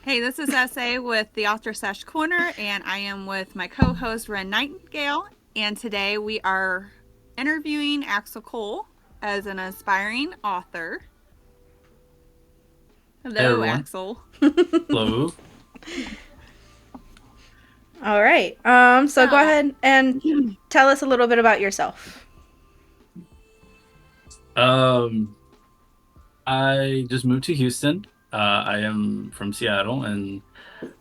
Hey, this is SA with the author Sesh Corner, and I am with my co-host Wren Nightingale. And today we are interviewing Axel Col as an aspiring author. Hey Hello, everyone. Axel. Hello. All right. So go So, ahead and tell us a little bit about yourself. Um, I just moved to Houston. I am from Seattle, and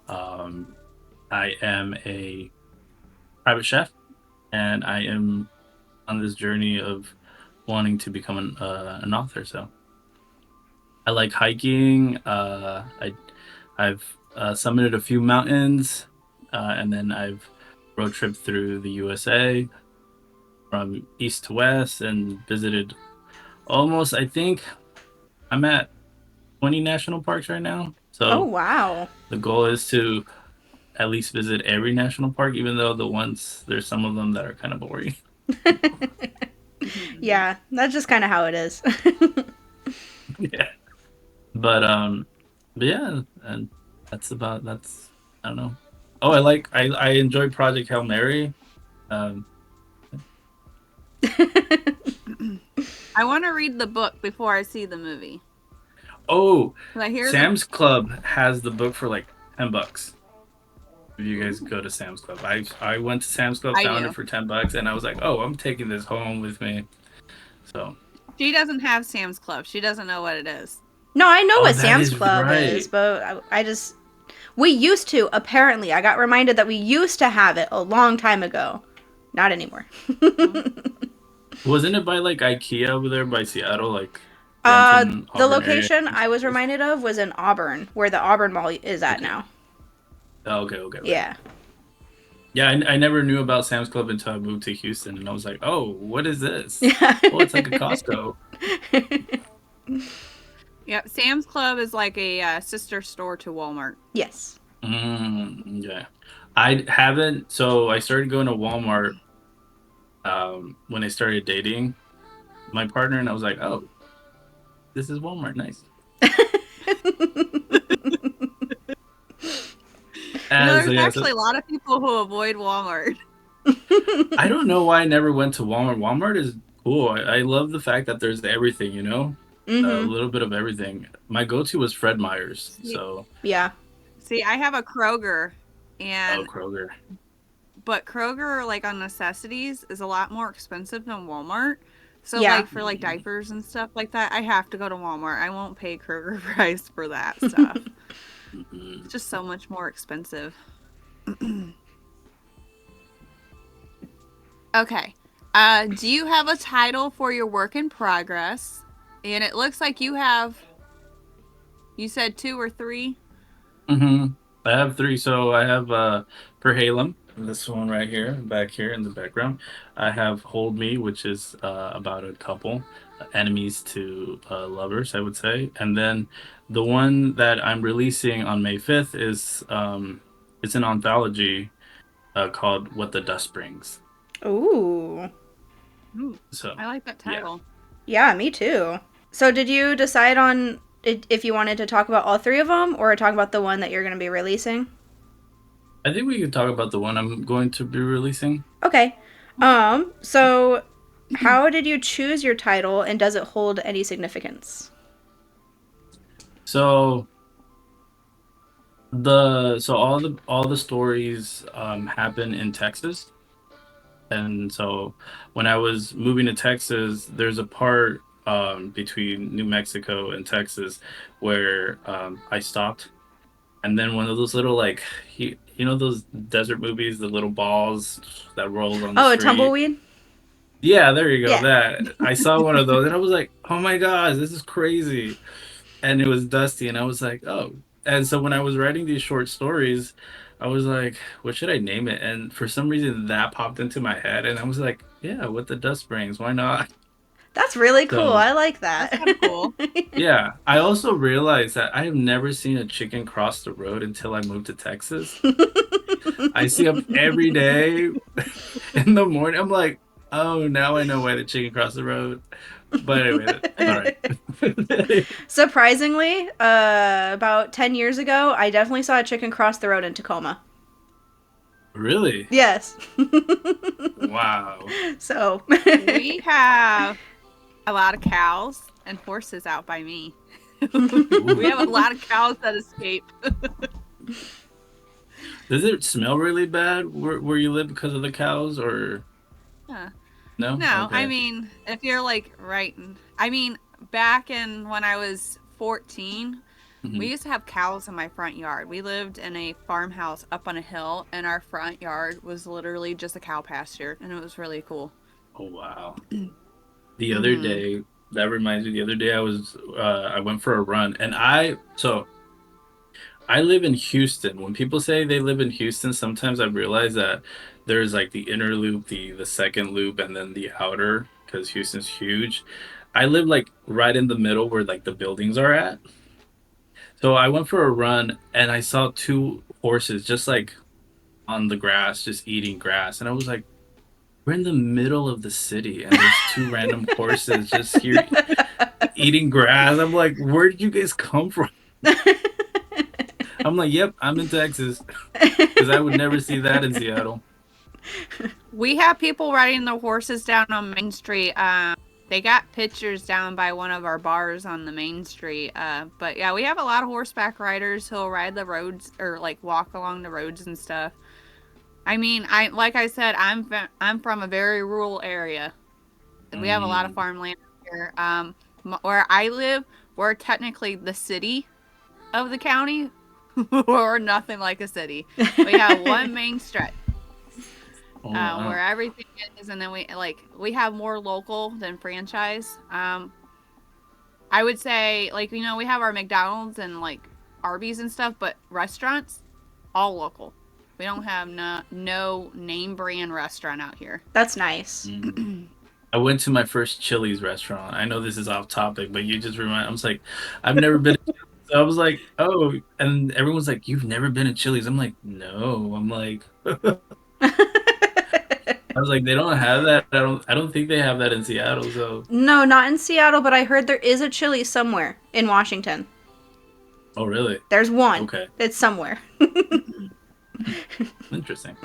um, I am a private chef, and I am on this journey of wanting to become an author. So I like hiking. I've summited a few mountains, and then I've road tripped through the USA from east to west and visited almost. I think I'm at 20 national parks right now. Oh, So wow. the goal is to at least visit every national park, even though there's some of them that are kind of boring. Yeah, that's just kind of how it is. Yeah. But yeah, and that's I don't know. Oh, I enjoy Project Hail Mary. Um, I want to read the book before I see the movie. oh, I hear the. Sam's Club has the book for like $10. If you guys Ooh, go to Sam's Club, I went to Sam's Club, I found it do. for $10, and I was like, oh, I'm taking this home with me. So, She doesn't have Sam's Club. She doesn't know what it is. No, I know oh, what that Sam's is Club is, right. but I just. We used to, apparently. I got reminded that we used to have it a long time ago. Not anymore. Oh. Wasn't it by like IKEA over there by Seattle, like Renton, The Auburn area? location I was reminded of was in Auburn, where the Auburn Mall is at Okay. now. Oh, okay. Yeah. Yeah, I never knew about Sam's Club until I moved to Houston, and I was like, oh, what is this? Yeah. Oh, it's like a Costco. Yep, Sam's Club is like a sister store to Walmart. Yes. Yeah. I haven't, so I started going to Walmart when I started dating my partner, and I was like, oh, this is Walmart, nice. So There's yeah, so actually a lot of people who avoid Walmart. I don't know why I never went to Walmart. Walmart is cool. I love the fact that there's everything, a Mm-hmm. little bit of everything. My go-to was Fred Meyer's. So, Yeah. See, I have a Kroger, oh, and Kroger. but Kroger, like on necessities, is a lot more expensive than Walmart. So, Yeah. like for like diapers and stuff like that, I have to go to Walmart. I won't pay Kroger price for that stuff. Mhm. It's just so much more expensive. Okay. Do you have a title for your work in progress? And it looks like you have. You said two or three. Mhm. I have three. So I have Perhalem, this one right here, back here in the background. I have Hold Me, which is about a couple, enemies to lovers, I would say. And then the one that I'm releasing on May 5th is it's an anthology called What the Dust Brings. Ooh. Ooh, So I like that yeah. title. Yeah, me too. So, did you decide on if you wanted to talk about all three of them or talk about the one that you're going to be releasing? I think we could talk about the one I'm going to be releasing. Okay. So how did you choose your title and does it hold any significance? So all the stories happen in Texas. And so when I was moving to Texas, there's a part between New Mexico and Texas where I stopped. And then one of those little, like, those desert movies, the little balls that rolls on the Oh, a street. tumbleweed? Yeah, there you go. Yeah. That I saw one of those and I was like, oh my gosh, this is crazy. And it was dusty. And I was like, oh. And so when I was writing these short stories, I was like, what should I name it? And for some reason that popped into my head. And I was like, yeah, What the Dust Brings. Why not? That's really cool. So I like That's that. kind of cool. yeah, I also realized that I have never seen a chicken cross the road until I moved to Texas. I see them every day in the morning. I'm like, Oh, now I know why the chicken crossed the road. But anyway, all right. Surprisingly, about 10 years ago, I definitely saw a chicken cross the road in Tacoma. Really? Yes. Wow. So, We have a lot of cows and horses out by me. We have a Ooh. lot of cows that escape. Does it smell really bad where you live because of the cows or Huh. no? No, I Okay. mean, if you're like right, I mean, back in when I was 14, we Hmm. used to have cows in my front yard. We lived in a farmhouse up on a hill, and our front yard was literally just a cow pasture, and it was really cool. Oh wow. The other Mm-hmm. day, that reminds me, the other day I went for a run and I live in Houston. When people say they live in Houston, sometimes I realize that there's like the inner loop, the second loop, and then the outer, because Houston's huge. I live like right in the middle where like the buildings are at. So I went for a run and I saw two horses just like on the grass, just eating grass. And I was like, we're in the middle of the city and there's two random horses just here eating grass. I'm like, where did you guys come from? I'm like, yep, I'm in Texas because I would never see that in Seattle. We have people riding their horses down on Main Street. They got pictures down by one of our bars on the Main Street. But yeah, we have a lot of horseback riders who'll ride the roads or like walk along the roads and stuff. I mean, I like I said, I'm from a very rural area. We have a lot of Mm. farmland here. Where I live, we're technically the city of the county. We're nothing like a city. We have one main stretch Oh, where wow. everything is, and then we have more local than franchise. I would say we have our McDonald's and like Arby's and stuff, but restaurants all local. We don't have no name brand restaurant out here. That's nice. Mm. I went to my first Chili's restaurant. I know this is off topic, but you just remind. I was like, I've never been. So I was like, oh, and everyone's like, you've never been to Chili's. I'm like, no. I'm like, I was like, they don't have that. I don't think they have that in Seattle. So, No, not in Seattle, but I heard there is a Chili's somewhere in Washington. oh, really? There's one. Okay. It's somewhere. Interesting.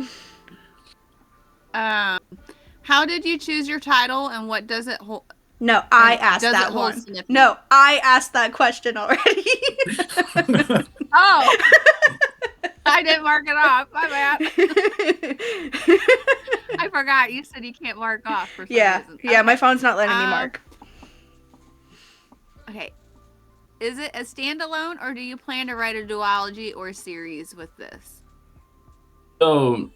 Um, how did you choose your title, and what does it hold? No, I And asked does it that hold one. significance? No, I asked that question already. Oh, I didn't mark it off. My bad. I forgot. You said you can't mark off for some Yeah, reason. yeah, my Okay. phone's not letting me Um. mark. Okay. Is it a standalone, or do you plan to write a duology or series with this? So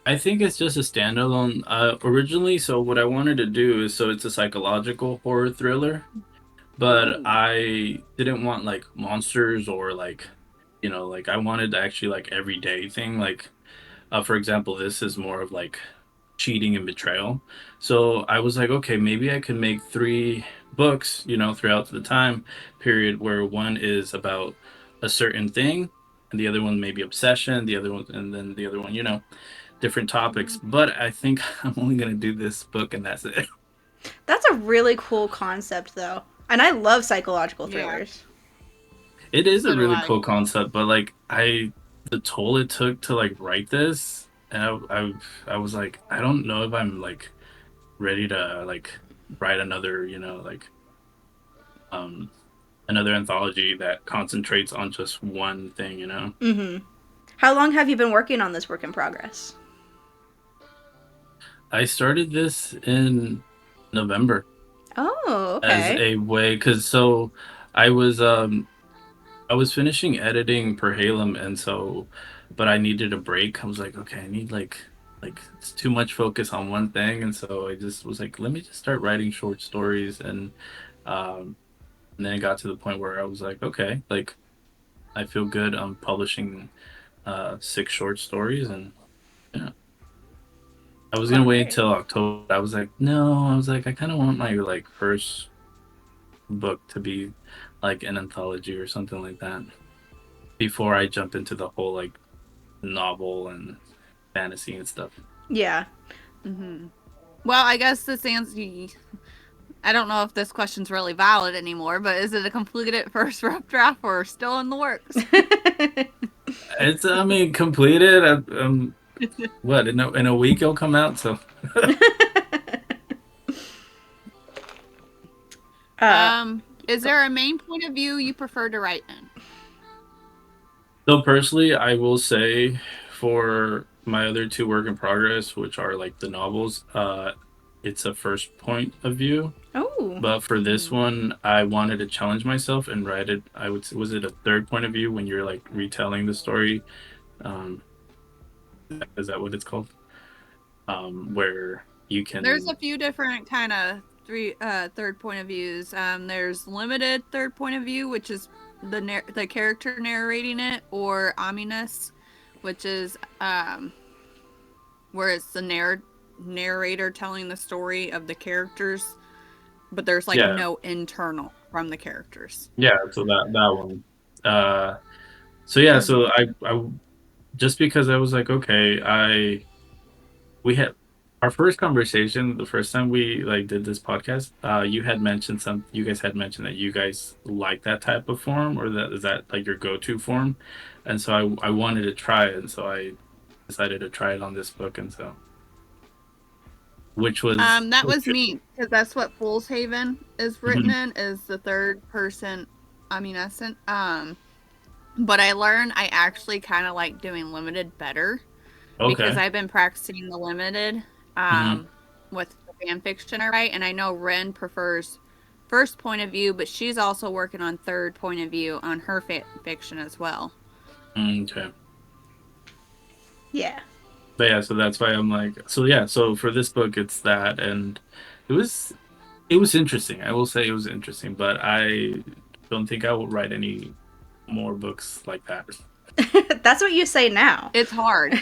I think it's just a standalone. Originally, so what I wanted to do is so it's a psychological horror thriller, but Ooh. I didn't want like monsters or like, like I wanted to actually like everyday thing. Like, for example, this is more of like cheating and betrayal. So I was like, okay, maybe I could make three books, throughout the time period where one is about a certain thing, and the other one maybe obsession, the other one, and then the other one, different topics. But I think I'm only gonna do this book and that's it. That's a really cool concept, though. And I love psychological Yeah. thrillers. It is a So do really I. cool concept, but like the toll it took to like write this, and I was like, I don't know if I'm like ready to like write another, like um another anthology that concentrates on just one thing. Mm-hmm. How long have you been working on this work in progress? I started this in November Oh, as okay. a way because so I was um I was finishing editing per Halem, and so, but I needed a break. I was like, okay, I need like it's too much focus on one thing, and so I just was like, let me just start writing short stories, um, and then it got to the point where I was like, okay, like I feel good. I'm publishing six short stories, and yeah, I was All gonna wait right. until October. I was like, no, I was like, I kind of want my like first book to be like an anthology or something like that before I jump into the whole like novel and fantasy and stuff. Yeah. Mm-hmm. Well, I guess this answer. I don't know if this question's really valid anymore, but is it a completed first rough draft or still in the works? It's, I mean, completed. What, in a week it'll come out. So, uh, Is there a main point of view you prefer to write in? so personally, I will say for my other two work in progress, which are like the novels, it's a first point of view. oh, But for this Mm. one, I wanted to challenge myself and write it. Was it a third point of view when you're like retelling the story? Um, is that what it's called? Where you There's can, a few different kind of third point of views. There's limited third point of view, which is the character narrating it, or ominous, which is where it's the narrator telling the story of the characters, but there's like yeah, no internal from the characters. yeah. So that one. Uh, so yeah, Mm-hmm. so I just because I was like, okay, we had our first conversation the first time we like did this podcast. You guys had mentioned that you guys like that type of form, or that is that like your go-to form, and so I wanted to try it, and so I decided to try it on this book, and so which was That was me because that's what Fool's Haven is written Mhm. in, is the third person omniscient. But I learned I actually kind of like doing limited better because Okay. I've been practicing the limited Hmm. with the fan fiction I write, and I know Ren prefers first point of view, but she's also working on third point of view on her fan fiction as well. Okay. yeah. But yeah, so that's why I'm like, so yeah, so for this book, it's that, and it was it was interesting. I will say it was interesting, but I don't think I will write any more books like that. That's what you say now. It's hard.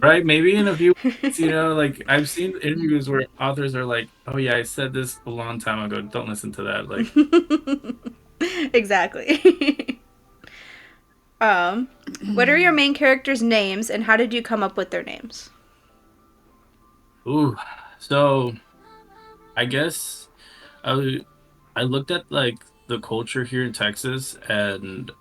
Right? Maybe in a few weeks, like I've seen interviews where authors are like, "Oh yeah, I said this a long time ago. Don't listen to that." Like, Exactly. um, what are your main characters' names, and how did you come up with their names? ooh. So I guess I I looked at like the culture here in Texas, and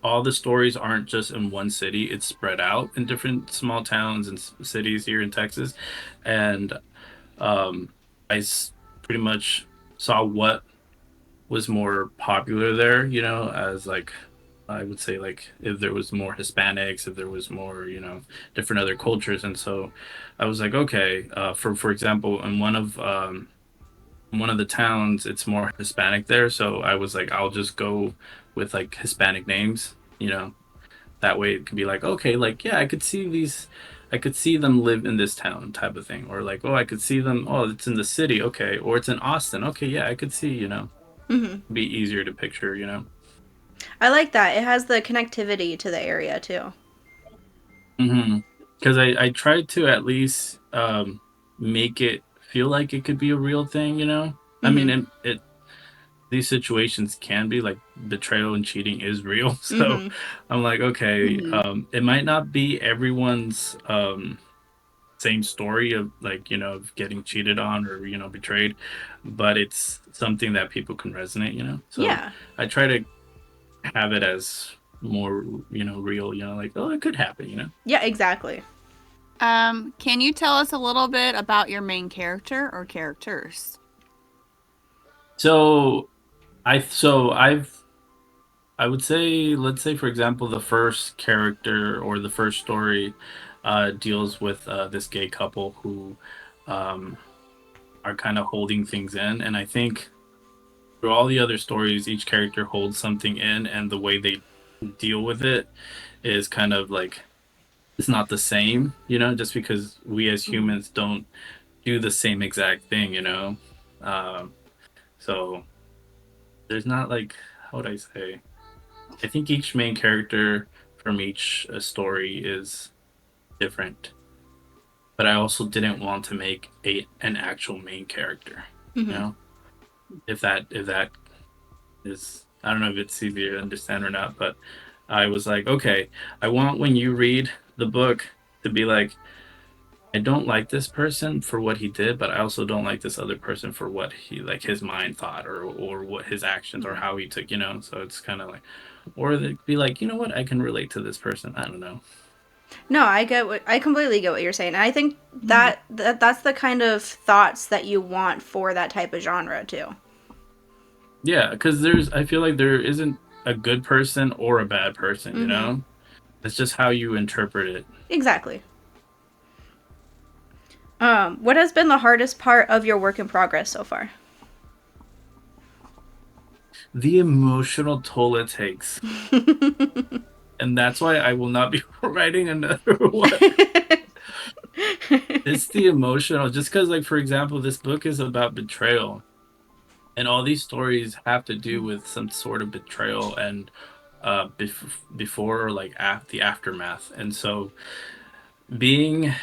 all the stories aren't just in one city. It's spread out in different small towns and cities here in Texas, and um, pretty much saw what was more popular there, as like I would say like if there was more Hispanics, if there was more, different other cultures. And so I was like, okay, for example, in one of the towns, it's more Hispanic there. So I was like, I'll just go with like Hispanic names, that way it could be like, okay, like yeah, I could see them live in this town type of thing. Or like, oh, I could see them, oh, it's in the city, okay, or it's in Austin. Okay, yeah, I could see, Hmm. be easier to picture. I like that. It has the connectivity to the area too. Mm-hmm. Because I tried to at least make it feel like it could be a real thing. I mean, Hmm. it these situations can be like betrayal and cheating is real. So Hmm. I'm like, okay, Mhm. it might not be everyone's same story of like, of getting cheated on or, betrayed, but it's something that people can resonate. So Yeah. I try to have it as more, real, like, oh, it could happen. Yeah, exactly. Can you tell us a little bit about your main character or characters? So I would say, let's say for example, the first character or the first story deals with this gay couple who um are kind of holding things in, and I think through all the other stories, each character holds something in, and the way they deal with it is kind of like it's not the same, just because we as Mhm. humans don't do the same exact thing. Um, so there's not like, how would I say? I think each main character from each story is different, but I also didn't want to make an actual main character. You Hmm. know, if that is, I don't know if it's easier to understand or not, but I was like, okay, I want when you read the book to be like, I don't like this person for what he did, but I also don't like this other person for what he like his mind thought or what his actions or how he took, you know. So it's kind of like, or they'd be like, you know what, I can relate to this person. I don't know. No, I completely get what you're saying. And I think Mhm. that's the kind of thoughts that you want for that type of genre too. Yeah, because I feel like there isn't a good person or a bad person, you Mhm. know. It's just how you interpret it. Exactly. What has been the hardest part of your work in progress so far? The emotional toll it takes, and that's why I will not be writing another one. It's the emotional, just because, like, for example, this book is about betrayal, and all these stories have to do with some sort of betrayal and before or like the aftermath. And so, being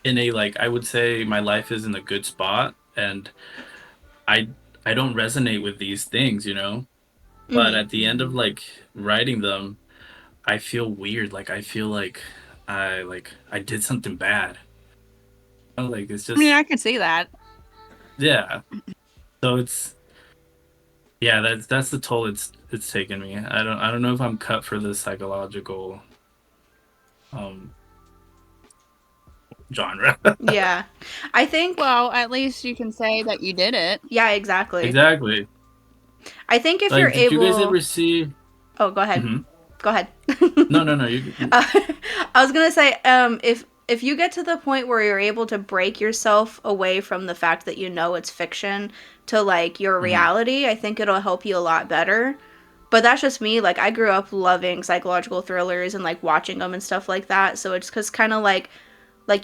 in a like, I would say my life is in a good spot, and I I don't resonate with these things, you know. But Mhm. at the end of like writing them, I feel weird. Like I feel like I did something bad. Like it's I mean, just I can see that. yeah. So it's yeah, that's the toll it's taken me. I don't know if I'm cut for the psychological um genre. Yeah. I think Well, at least you can say that you did it. yeah, exactly. Exactly. I think if you're Like, did you guys able ever see? Oh, go ahead. Mhm. Go ahead. No, no, no. You uh, I was gonna say, if you get to the point where you're able to break yourself away from the fact that you know it's fiction to like your mhm. reality, I think it'll help you a lot better. But that's just me. Like I grew up loving psychological thrillers and like watching them and stuff like that. So it's cause kind of like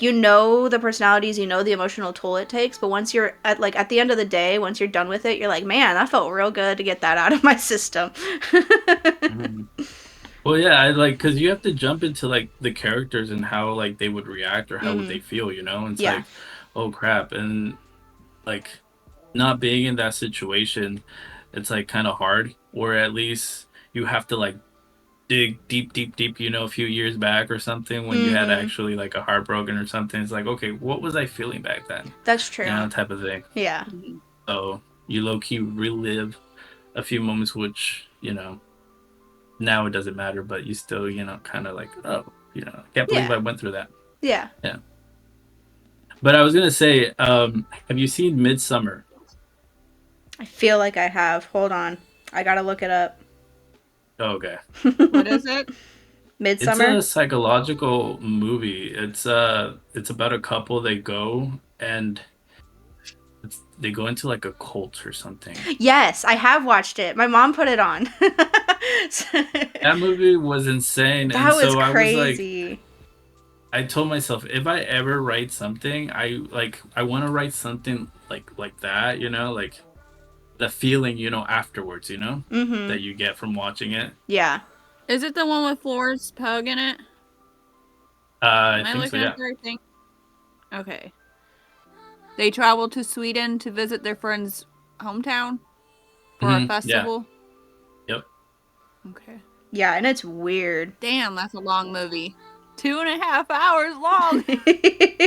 you know the personalities, you know the emotional toll it takes. But once you're at the end of the day, once you're done with it, you're like, man, that felt real good to get that out of my system. Mhm. Well, yeah, I like because you have to jump into like the characters and how like they would react or how would they Hmm. feel, you know? And it's Yeah. like, oh crap. And like not being in that situation, it's like kind of hard. Or at least you have to like dig deep, deep, deep, you know, a few years back or something when you had Hmm. actually like a heartbroken or something. It's like, okay, what was I feeling back then? That's You true. know, type of thing. Yeah. Mhm. So you low key relive a few moments, which, you know, now it doesn't matter, but you still, you know, kind of like, oh, you know, I can't believe Yeah. I went through that. Yeah. Yeah. But I was gonna say, have you seen Midsummer? I feel like I have. Hold on. I gotta look it up. Oh, okay. What is it? It's Midsummer? a psychological movie. It's about a couple, they go and they go into like a cult or something. Yes, I have watched it. My mom put it on. That movie was insane. And That was so I was like, crazy. I told myself if I ever write something, I want to write something like that, you know, like the feeling, you know, afterwards, you know, Mm-hmm. that you get from watching it. Yeah. Is it the one with Florence Pug in it? Am I I think so, looking at yeah. the right thing? Okay. They travel to Sweden to visit their friend's hometown for a Yeah. festival. Yep. Okay. Yeah, and it's weird. Damn, that's a long movie. 2.5 hours long.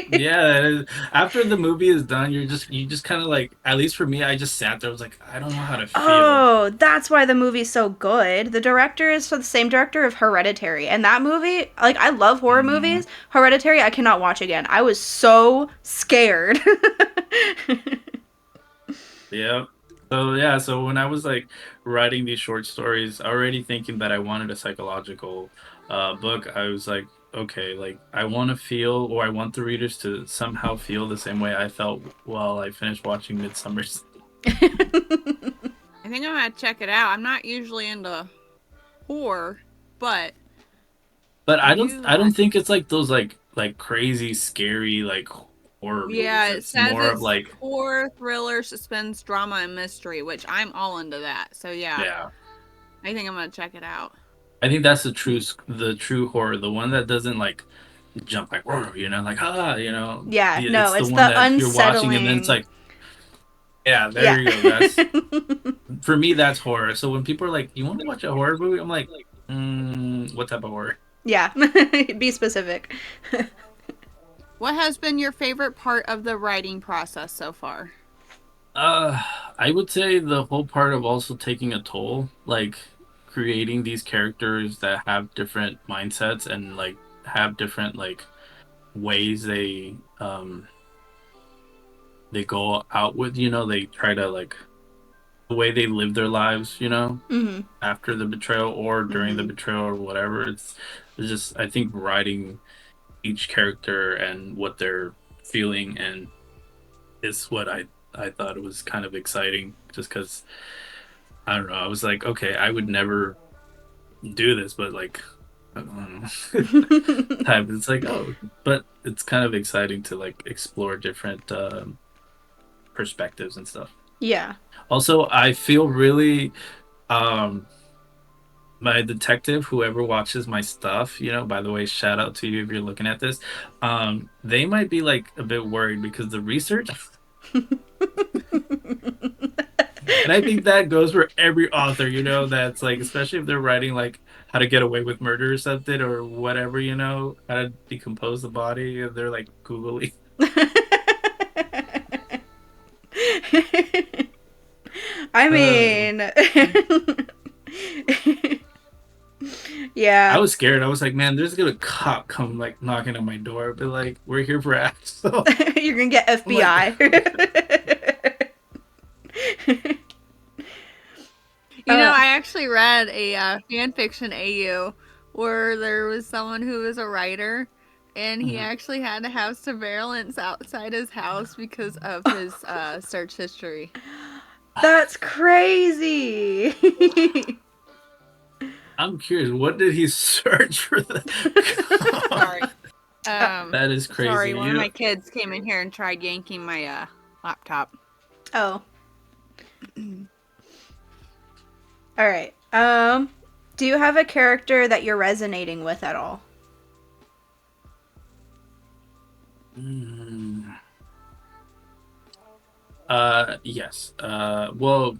Yeah, after the movie is done, you just kind of like, at least for me, I just sat there. I was like, I don't know how to feel. Oh, that's why the movie's so good. The director is the same director of Hereditary. And that movie, like, I love horror Mhm. movies. Hereditary, I cannot watch again. I was so scared. Yeah. So yeah, so when I was like writing these short stories, already thinking that I wanted a psychological book, I was like, okay, like I want to feel, or I want the readers to somehow feel the same way I felt while I finished watching Midsummer. I think I'm gonna check it out. I'm not usually into horror, but But I I do don't like. think it's like those like crazy scary like horror Yeah, movies. it It's says more of it's like horror, thriller, suspense, drama, and mystery, which I'm all into that. So yeah, yeah. I think I'm gonna check it out. I think that's the true horror, the one that doesn't like jump like whoa, you know, like ah, you know, Yeah, no, it's the it's one the that you're watching and then it's unsettling. like yeah, there Yeah. you go. That's for me. That's horror. So when people are like, "You want to watch a horror movie?" I'm like, what type of horror? Yeah. Be specific. What has been your favorite part of the writing process so far? Uh, I would say the whole part of also taking a toll, like creating these characters that have different mindsets and like have different like ways they go out with, they try to like the way they live their lives, Mhm. after the betrayal or during the Mm-hmm. betrayal or whatever. It's just I think writing each character and what they're feeling and is what I thought it was kind of exciting just because I don't know. I was like, okay, I would never do this, but like, I don't know. Type. It's like, oh, but it's kind of exciting to like explore different perspectives and stuff. Yeah. Also, I feel really um my detective, whoever watches my stuff, by the way, shout out to you if you're looking at this. They might be like a bit worried because the research, and I think that goes for every author, that's like, especially if they're writing like how to get away with murder or something or whatever, how to decompose the body, and they're like Googling. I Uh, mean, I yeah. was scared. I was like, man, there's gonna cop come like knocking on my door, be like, we're here for Axel. You're gonna get I'm like, FBI. I actually read a fan fiction AU where there was someone who was a writer and he mhm. actually had to have surveillance outside his house because of his search history. That's crazy. I'm curious, what did he search for the Sorry. That is crazy. Sorry, one of my kids came in here and tried yanking my laptop. Oh. All right. Do you have a character that you're resonating with at all? Mm. Yes. Well,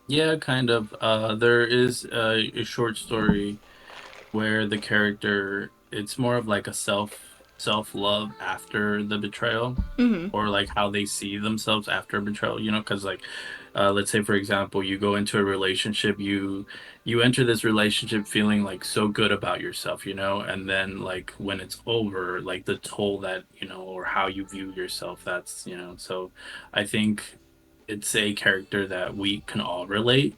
yeah, kind of. There is a short story where the character, it's more of like a self love after the betrayal, Mhm. or like how they see themselves after a betrayal, because like let's say for example you go into a relationship, you enter this relationship feeling like so good about yourself, and then like when it's over, like the toll that, or how you view yourself, that's, so I think it's a character that we can all relate,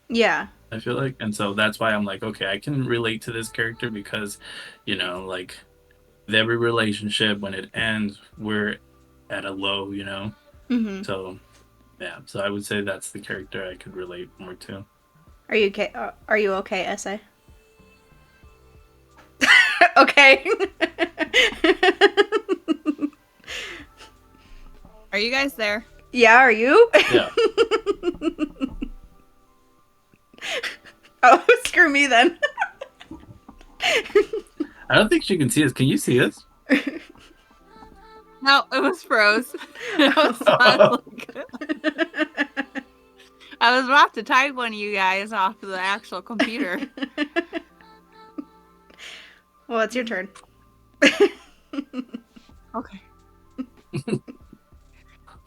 Yeah. I feel like. And so that's why I'm like, okay, I can relate to this character because, like with every relationship, when it ends, we're at a low, Mhm. So yeah, so I would say that's the character I could relate more to. Are you okay? Are you okay, essay? Okay. Are you guys there? Yeah, are you? Yeah. Oh, screw me then. I don't think she can see us. Can you see us? No, it was froze. I was about to type one of you guys off of the actual computer. Well, it's your turn. Okay.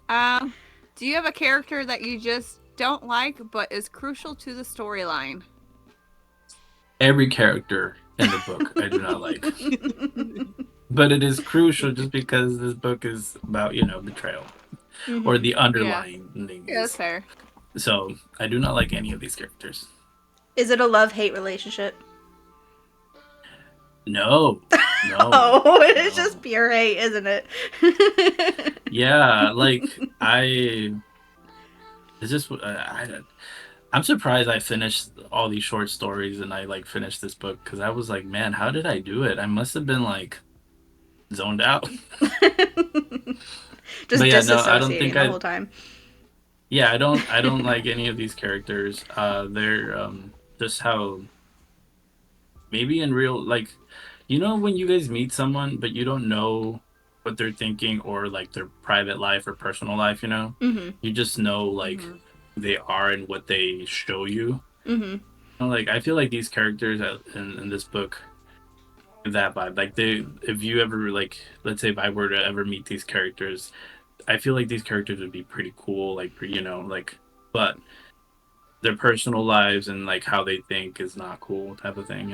Do you have a character that you just don't like but is crucial to the storyline? Every character in the book I do not like. But it is crucial just because this book is about, betrayal or Mhm. the Yeah. underlying Yeah, that's things. fair. So I do not like any of these characters. Is it a love-hate relationship? No, no, Oh, it's just no. pure hate, isn't it? Yeah, like it's just I'm surprised I finished all these short stories and I like finished this book because I was like, man, how did I do it? I must have been like zoned out. Just But yeah, no, I don't think disassociating the I. whole time. Yeah, I don't like any of these characters. They're just how maybe in real, like, when you guys meet someone but you don't know what they're thinking or like their private life or personal life, Mhm. you just know like Mm-hmm. who they are and what they show you. Mhm. Like I feel like these characters in this book, that vibe. Like if you ever like, let's say if I were to ever meet these characters, I feel like these characters would be pretty cool. Like like, but their personal lives and like how they think is not cool, type of thing.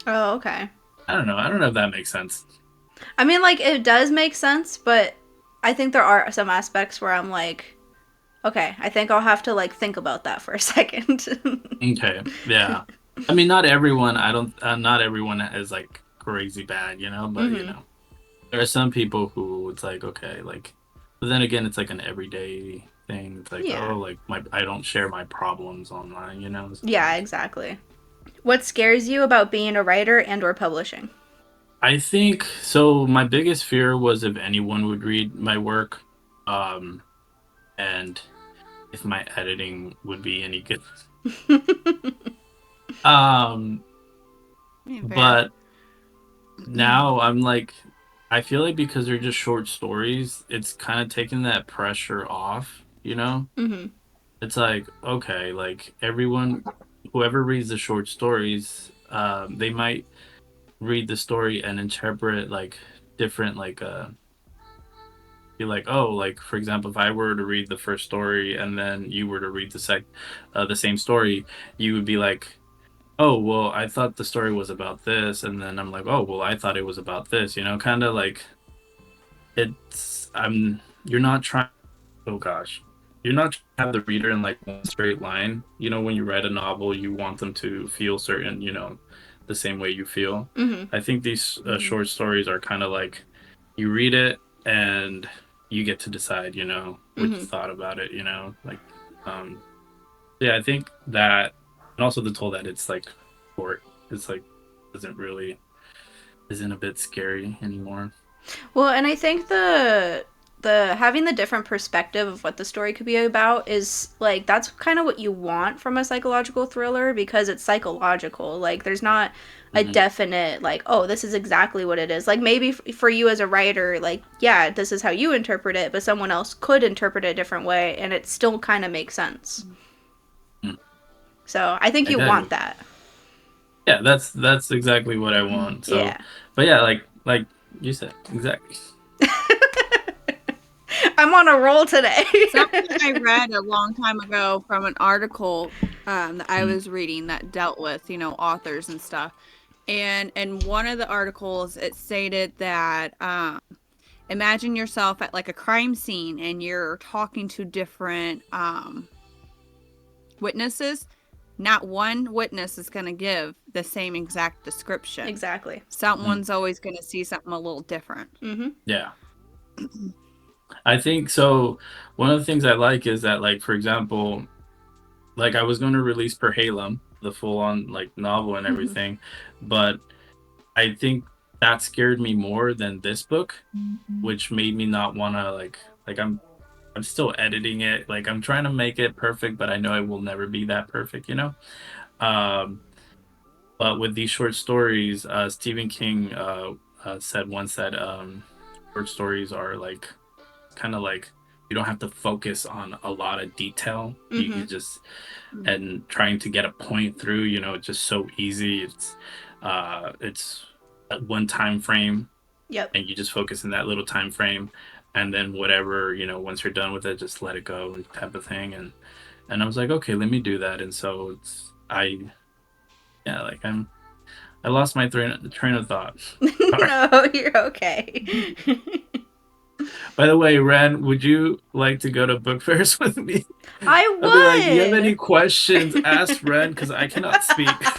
Oh, okay. I don't know. I don't know if that makes sense. I mean, like, it does make sense, but I think there are some aspects where I'm like, okay, I think I'll have to, like, think about that for a second. Okay, yeah. I mean, not everyone. I don't. Not everyone is like crazy bad, But Mm-hmm. there are some people who it's like okay, like. But then again, it's like an everyday thing. It's like Yeah. oh, like I don't share my problems online. So, Yeah, exactly. What scares you about being a writer and or publishing? I think so. My biggest fear was if anyone would read my work, um, and if my editing would be any good. Um, Yeah, fair. but now I'm like, I feel like because they're just short stories, it's kind of taking that pressure off. Mm-hmm. It's like, okay, like whoever reads the short stories, they might read the story and interpret like different, like, be like, oh, like for example, if I were to read the first story and then you were to read the same story, you would be like, oh, well, I thought the story was about this, and then I'm like, oh, well, I thought it was about this, kind of like you're not trying, oh gosh, you're not trying to have the reader in like one straight line. When you read a novel, you want them to feel certain, the same way you feel. Mm-hmm. I think these Mhm. short stories are kind of like you read it and you get to decide, what you Mm-hmm. thought about it, like, yeah, I think that, and also the toll that it's like short, it's like doesn't really isn't a bit scary anymore. Well, and I think the having the different perspective of what the story could be about is like that's kind of what you want from a psychological thriller because it's psychological. Like there's not a Hmm. definite like oh this is exactly what it is. Like maybe for you as a writer like yeah, this is how you interpret it, but someone else could interpret it a different way and it still kind of makes sense. So, I think you want Exactly. that. Yeah, that's exactly what I want. So, Yeah. but yeah, like you said, exactly. I'm on a roll today. Something I read a long time ago from an article that I Mm, was reading that dealt with, authors and stuff. And in one of the articles, it stated that imagine yourself at like a crime scene and you're talking to different witnesses. Not one witness is going to give the same exact description. Exactly. mm, Someone's always going to see something a little different. Mm-hmm. yeah, I think so. One of the things I like is that, like, for example, like I was going to release Perhalem, the full on like novel and Mm-hmm. everything, but I think that scared me more than this book, which made me not want to like I'm still editing it. Like I'm trying to make it perfect, but I know it will never be that perfect. Um, but with these short stories, Stephen King said once that short stories are like kind of like you don't have to focus on a lot of detail. You Mm-hmm. can just and trying to get a point through. It's just so easy. It's at one time frame Yep. and you just focus in that little time frame and then whatever once you're done with it just let it go type of thing and I was like okay let me do that and so yeah like I lost my train of thought. Sorry. No, you're okay. By the way, Ren, would you like to go to book fairs with me? I'll be like, you have any I questions, ask Ren would. because I cannot speak.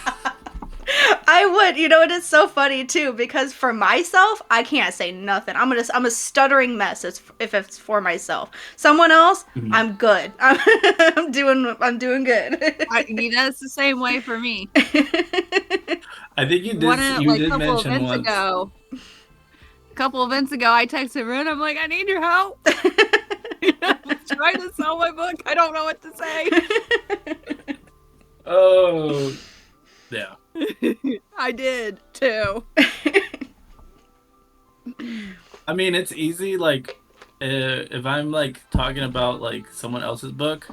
I would. You know, it is so funny too because for myself, I can't say nothing. I'm a stuttering mess if it's for myself. Someone else, Mhm. I'm good. I'm doing good. That's the same way for me. I think you Like did mention once. a couple events ago, I texted Ren. I'm like, I need your help. I'm trying to sell my book. I don't know what to say. Oh yeah. I did too. I mean, it's easy. Like, if I'm like talking about like someone else's book,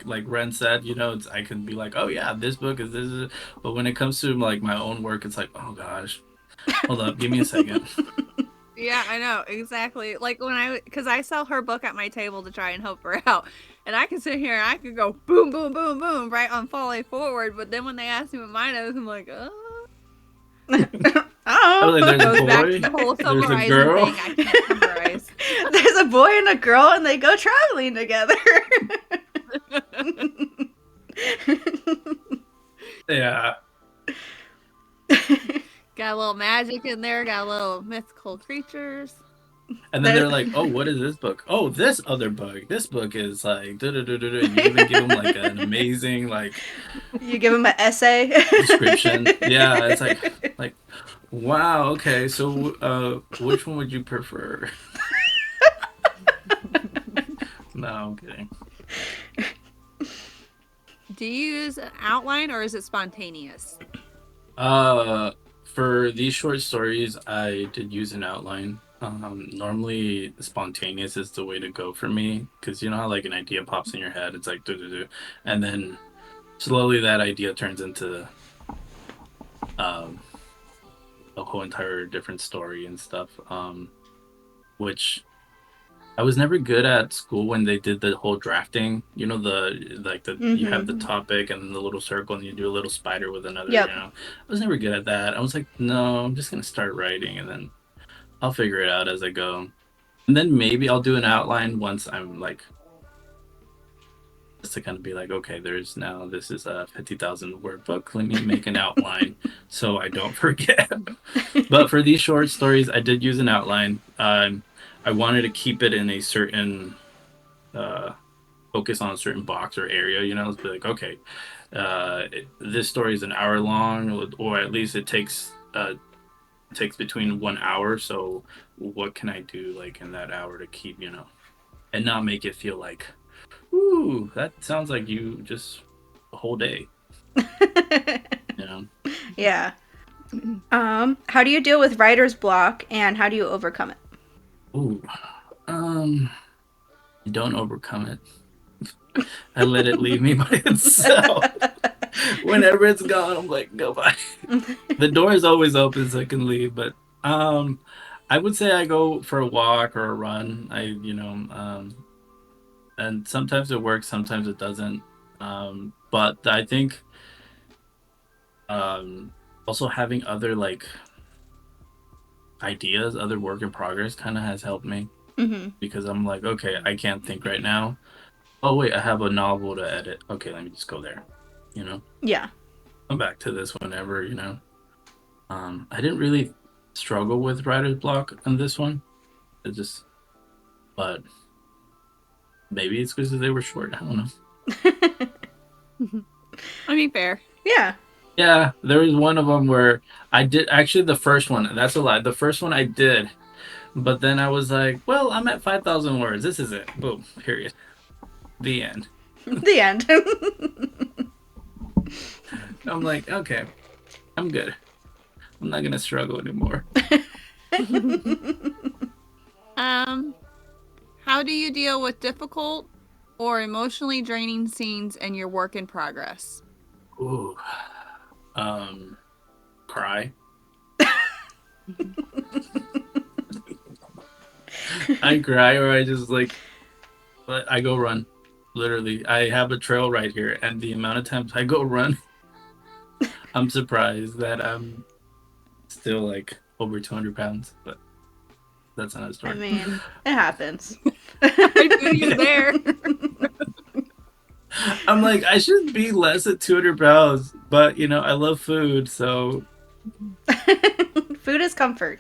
like Ren said, I can be like, oh yeah, this book is this. But when it comes to like my own work, it's like, oh gosh. Hold up, give me a second. Yeah, I know exactly. Like because I sell her book at my table to try and help her out, and I can sit here and I could go boom, boom, boom, boom right on Folly Forward, but then when they ask me what mine is, I'm like, oh. I was like, there's a Goes back to boy, the whole there's a summarizing girl. thing. I can't summarize. There's a boy and a girl, and they go traveling together. Yeah. Got a little magic in there. Got a little mythical creatures. And then they're like, oh, what is this book? Oh, this other book. This book is like, da-da-da-da-da. You even give them like an amazing like You give him an essay description. Yeah, it's like, wow, okay, so which one would you prefer? No, I'm kidding. Do you use an outline or is it spontaneous? For these short stories, I did use an outline. Normally spontaneous is the way to go for me because you know how like an idea pops in your head, it's like do do do, and then slowly that idea turns into um a whole entire different story and stuff. Which I was never good at school when they did the whole drafting. You know you have the topic and the little circle and you do a little spider with another. Yep. You know, I was never good at that. I was like, no, I'm just gonna start writing and then I'll figure it out as I go. And then maybe I'll do an outline once I'm like, just to kind of be like, okay, this is a 50,000 word book. Let me make an outline so I don't forget. But for these short stories, I did use an outline. I wanted to keep it in a certain uh, focus on a certain box or area. You know, let's be like, okay, this story is an hour long, or at least it takes between 1 hour. So what can I do like in that hour to keep and not make it feel like, ooh, that sounds like you just a whole day. Yeah. How do you deal with writer's block and how do you overcome it? Ooh, you don't overcome it. I let it leave me by itself. Whenever it's gone, I'm like, goodbye. The door is always open so I can leave, but I would say I go for a walk or a run. And sometimes it works, sometimes it doesn't. But I think also having other like ideas, other work in progress kind of has helped me because I'm like, okay, I can't think right now. Oh wait, I have a novel to edit. Okay, let me just go there. Yeah. Come back to this whenever. I didn't really struggle with writer's block on this one. But maybe it's because they were short. I don't know. I mean, fair. Yeah. Yeah, there was one of them where I did actually the first one. That's a lie. The first one I did, but then I was like, well, I'm at 5,000 words. This is it. Boom. Period. The end. The end. I'm like, okay, I'm good. I'm not gonna struggle anymore. How do you deal with difficult or emotionally draining scenes in your work in progress? Ooh. Cry. I cry or I just like I go run. Literally, I have a trail right here, and the amount of times I go run, I'm surprised that I'm still like over 200 pounds, but that's another story. I mean, it happens. I knew you there. I'm like, I should be less than 200 pounds, but I love food, so Food is comfort.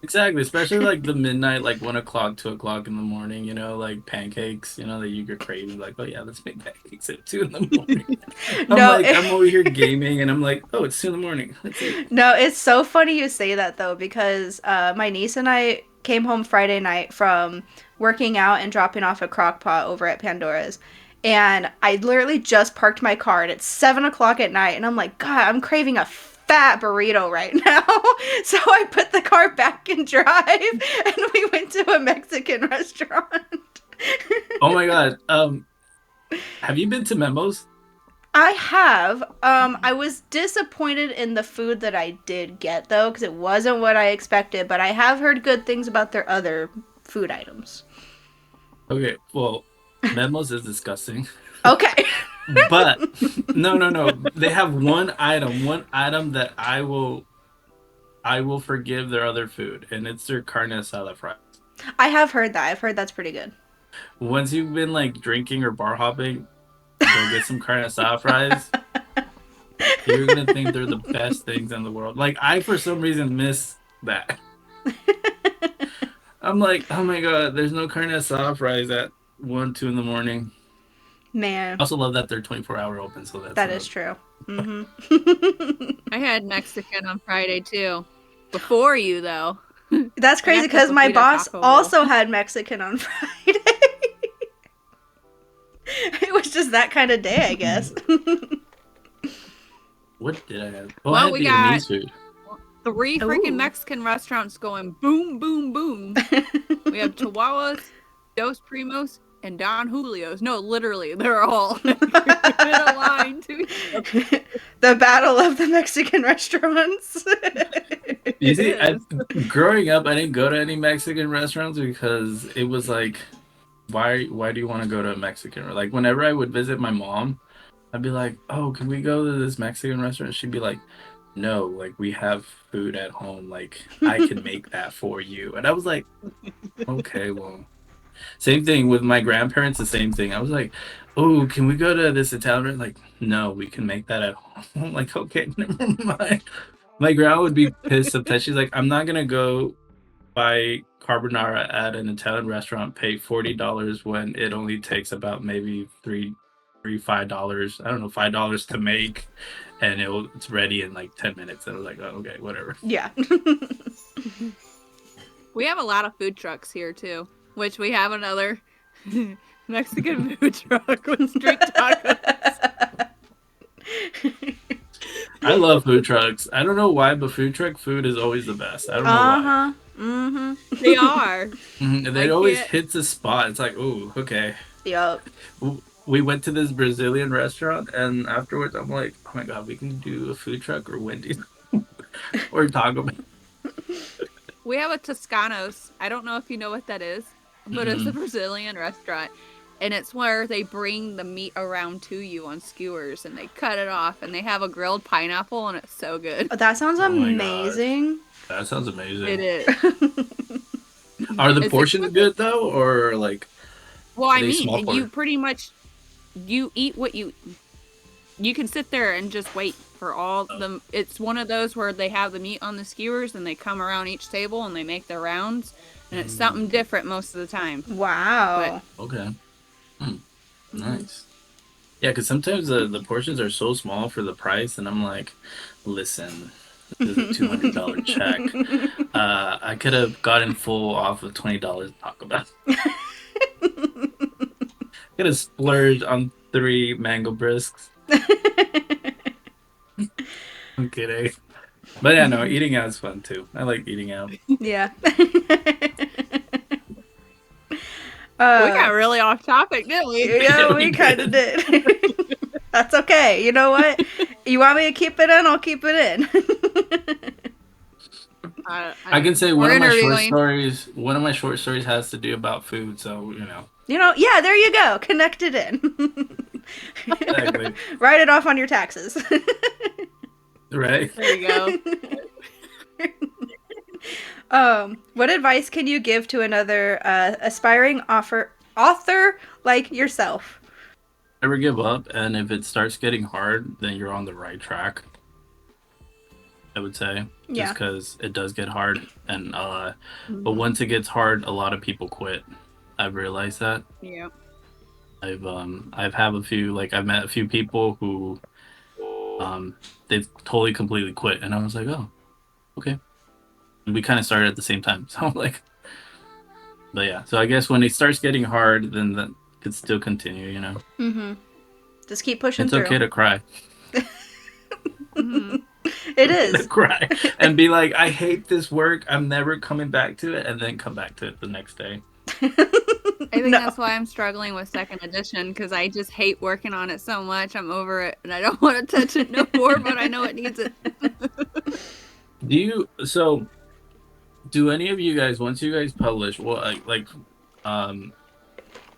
especially like the midnight, like 1 o'clock, 2 o'clock in the morning, like pancakes, that you get craving, like, oh yeah, let's make pancakes at 2 in the morning. I'm over here gaming and I'm like, oh, it's 2 in the morning. Let's eat. No, it's so funny you say that though, because my niece and I came home Friday night from working out and dropping off a crock pot over at Pandora's. And I literally just parked my car and it's 7 o'clock at night and I'm like, God, I'm craving a fat burrito right now. So I put the car back in drive and we went to a Mexican restaurant. Oh my God. Have you been to Memos? I have. I was disappointed in the food that I did get though, because it wasn't what I expected. But I have heard good things about their other food items. Okay, well, Memos is disgusting. Okay. But no. They have one item that I will forgive their other food, and it's their carne asada fries. I have heard that. I've heard that's pretty good. Once you've been like drinking or bar hopping, go get some carne asada fries. You're gonna think they're the best things in the world. Like I, for some reason, miss that. I'm like, oh my god, there's no carne asada fries at 1, 2 in the morning. Man, I also love that they're 24-hour open, so that is true. Mm-hmm. I had Mexican on Friday too. Before you though. That's crazy because my boss also had Mexican on Friday. It was just that kind of day, I guess. What did I have? Oh, Well, I had we Vietnamese food. 3 freaking Mexican restaurants going boom, boom, boom. We have Chihuahuas, Dos Primos, and Don Julio's. No, literally, they're all in a line to each other. The battle of the Mexican restaurants. You see, growing up, I didn't go to any Mexican restaurants because it was like, why do you want to go to a Mexican? Like, whenever I would visit my mom, I'd be like, oh, can we go to this Mexican restaurant? She'd be like, no, like, we have food at home. Like, I can make that for you. And I was like, okay, well. Same thing with my grandparents, the same thing. I was like, oh, can we go to this Italian? Like, no, we can make that at home. I'm like, okay, never mind. My grandma would be pissed upset. She's like, I'm not going to go buy carbonara at an Italian restaurant, pay $40 when it only takes about maybe $5. I don't know, $5 to make, and it's ready in like 10 minutes. And I was like, oh, okay, whatever. Yeah. We have a lot of food trucks here too, which we have another Mexican food truck with street tacos. I love food trucks. I don't know why, but food truck food is always the best. I don't know why. Mm-hmm. They are. Mm-hmm. They always hit the spot. It's like, oh, okay. Yup. We went to this Brazilian restaurant, and afterwards, I'm like, oh my god, we can do a food truck or Wendy's or Taco Bell. We have a Toscanos. I don't know if you know what that is, but it's a Brazilian restaurant. And it's where they bring the meat around to you on skewers and they cut it off and they have a grilled pineapple and it's so good. Oh, that sounds amazing. That sounds amazing. It is. Are the portions good though, or like? Well, I mean, you pretty much you eat what you can sit there and just wait for all the. It's one of those where they have the meat on the skewers and they come around each table and they make their rounds and it's something different most of the time. Wow. But, okay. Nice. Yeah, because sometimes the portions are so small for the price, and I'm like, listen, this is a $200 check. I could have gotten full off of $20 Taco Bell. Could have splurged on 3 mango brisks. I'm kidding. But yeah, no, eating out is fun too. I like eating out. Yeah. We got really off topic, didn't we? Yeah, we kind of did. That's okay. You know what? You want me to keep it in? I'll keep it in. I can say one of my short stories has to do about food, so yeah, there you go. Connect it in. Exactly. Write it off on your taxes. Right. There you go. What advice can you give to another aspiring author like yourself? Never give up, and if it starts getting hard, then you're on the right track. I would say, just because it does get hard, and but once it gets hard, a lot of people quit. I've realized that. Yeah. I've had a few, like I've met a few people who they've totally completely quit, and I was like, oh, okay. We kind of started at the same time, so I'm like, but yeah. So I guess when it starts getting hard, then that could still continue, Mm-hmm. Just keep pushing it's through. It's okay to cry. It is. Cry and be like, I hate this work. I'm never coming back to it, and then come back to it the next day. I think that's why I'm struggling with second edition, because I just hate working on it so much. I'm over it, and I don't want to touch it no more, but I know it needs it. Do any of you guys, once you guys publish, do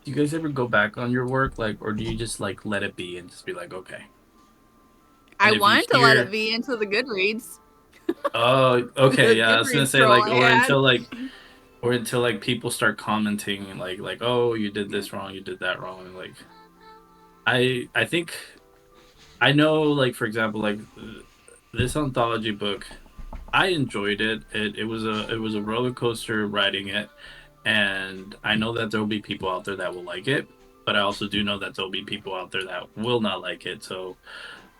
you guys ever go back on your work, or do you just let it be and just be like, okay? I wanted to let it be until the Goodreads. Oh, okay, yeah. I was gonna say or until people start commenting oh, you did this wrong, you did that wrong. I think I know, for example, this anthology book, I enjoyed it. It was a roller coaster writing it, and I know that there'll be people out there that will like it, but I also do know that there'll be people out there that will not like it. So,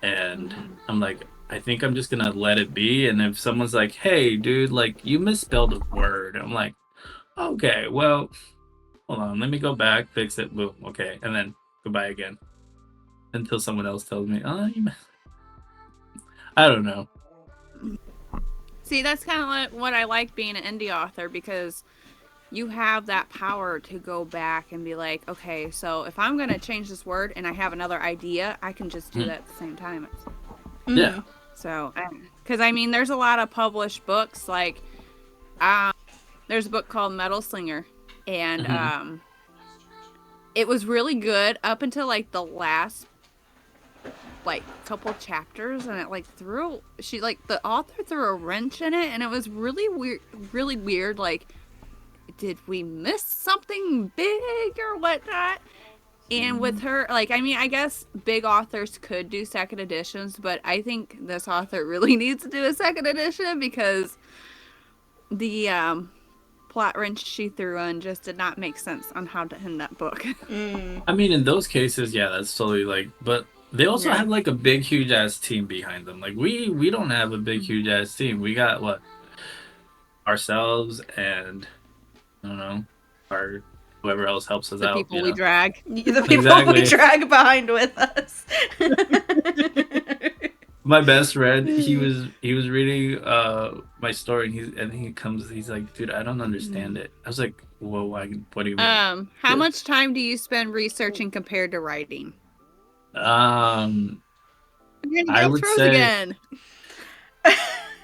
and I'm like, I think I'm just gonna let it be. And if someone's like, "Hey, dude, you misspelled a word," I'm like, "Okay, well, hold on, let me go back, fix it, boom, okay," and then goodbye again until someone else tells me, "Oh, I don't know." See, that's kind of what I like being an indie author, because you have that power to go back and be like, okay, so if I'm going to change this word and I have another idea, I can just do that at the same time. Yeah. So, because there's a lot of published books. There's a book called Metal Slinger, and it was really good up until the last couple chapters, and it the author threw a wrench in it, and it was really weird. Did we miss something big or whatnot? And with her, I guess big authors could do second editions, but I think this author really needs to do a second edition, because the plot wrench she threw in just did not make sense on how to end that book. In those cases, yeah, that's totally but they also have a big, huge ass team behind them. We don't have a big, huge ass team. We got ourselves and I don't know, whoever else helps us out. The people we drag. The people we drag behind with us. My best friend, he was reading my story, and he's like, "Dude, I don't understand it." I was like, "Well, what do you mean?" How much time do you spend researching compared to writing? I would say again.